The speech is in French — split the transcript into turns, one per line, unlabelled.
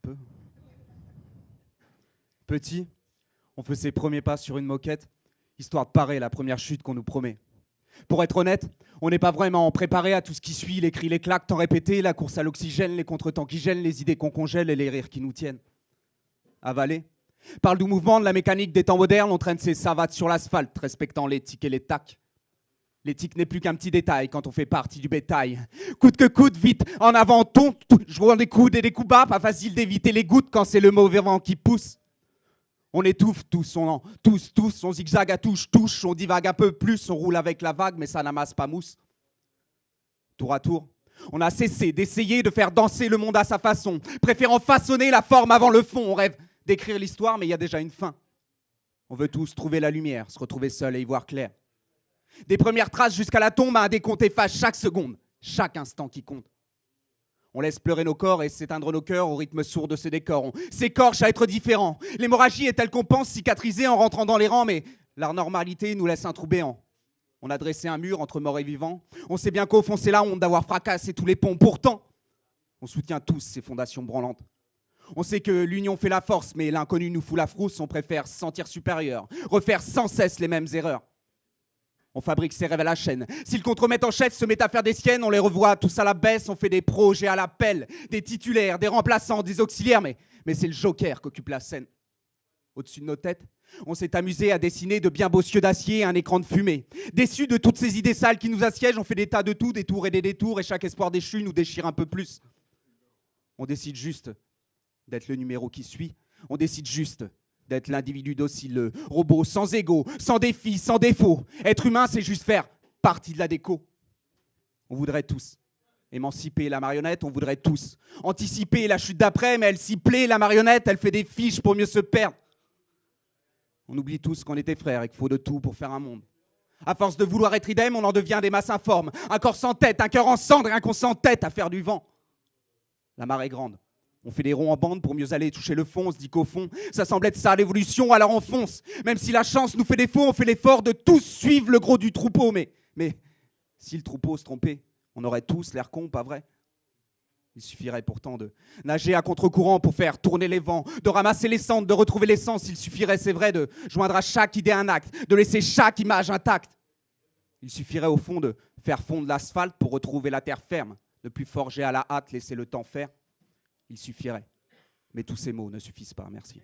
peu. Petit, on fait ses premiers pas sur une moquette, histoire de parer la première chute qu'on nous promet. Pour être honnête, on n'est pas vraiment préparé à tout ce qui suit, les cris, les claques, tant répétés, la course à l'oxygène, les contretemps qui gênent, les idées qu'on congèle et les rires qui nous tiennent. Avaler. Parle du mouvement, de la mécanique des temps modernes, on traîne ses savates sur l'asphalte, respectant l'éthique et les tacs. L'éthique n'est plus qu'un petit détail quand on fait partie du bétail. Coûte que coûte, vite, en avant, jouant des coudes et des coups bas, pas facile d'éviter les gouttes quand c'est le mauvais vent qui pousse. On étouffe tous, on zigzague à touche, on divague un peu plus, on roule avec la vague, mais ça n'amasse pas mousse. Tour à tour, on a cessé d'essayer de faire danser le monde à sa façon, préférant façonner la forme avant le fond. On rêve d'écrire l'histoire, mais il y a déjà une fin. On veut tous trouver la lumière, se retrouver seul et y voir clair. Des premières traces jusqu'à la tombe, un décompte efface chaque seconde, chaque instant qui compte. On laisse pleurer nos corps et s'éteindre nos cœurs au rythme sourd de ces décors. On s'écorche à être différent. L'hémorragie est telle qu'on pense cicatriser en rentrant dans les rangs, mais la normalité nous laisse un trou béant. On a dressé un mur entre mort et vivant. On sait bien qu'au fond, c'est la honte d'avoir fracassé tous les ponts. Pourtant, on soutient tous ces fondations branlantes. On sait que l'union fait la force, mais l'inconnu nous fout la frousse. On préfère se sentir supérieur, refaire sans cesse les mêmes erreurs. On fabrique ses rêves à la chaîne. Si le contre-maître en chef se met à faire des siennes, on les revoit tous à la baisse, on fait des projets à l'appel, des titulaires, des remplaçants, des auxiliaires, mais c'est le joker qu'occupe la scène. Au-dessus de nos têtes, on s'est amusé à dessiner de bien beaux cieux d'acier, un écran de fumée. Déçus de toutes ces idées sales qui nous assiègent, on fait des tas de tout, des tours et des détours, et chaque espoir déchu nous déchire un peu plus. On décide juste d'être le numéro qui suit, on décide juste d'être l'individu docile, le robot sans ego, sans défi, sans défaut. Être humain, c'est juste faire partie de la déco. On voudrait tous émanciper la marionnette, on voudrait tous anticiper la chute d'après, mais elle s'y plaît, la marionnette, elle fait des fiches pour mieux se perdre. On oublie tous qu'on était frères et qu'il faut de tout pour faire un monde. À force de vouloir être idem, on en devient des masses informes. Un corps sans tête, un cœur en cendres et un qu'on s'entête à faire du vent. La marée est grande. On fait des ronds en bande pour mieux aller toucher le fond. On se dit qu'au fond, ça semble être ça l'évolution, alors on fonce. Même si la chance nous fait défaut, on fait l'effort de tous suivre le gros du troupeau. Mais si le troupeau se trompait, on aurait tous l'air cons, pas vrai? Il suffirait pourtant de nager à contre-courant pour faire tourner les vents, de ramasser les cendres, de retrouver l'essence. Il suffirait, c'est vrai, de joindre à chaque idée un acte, de laisser chaque image intacte. Il suffirait au fond de faire fondre l'asphalte pour retrouver la terre ferme, de plus forger à la hâte, laisser le temps faire. Il suffirait. Mais tous ces mots ne suffisent pas, merci.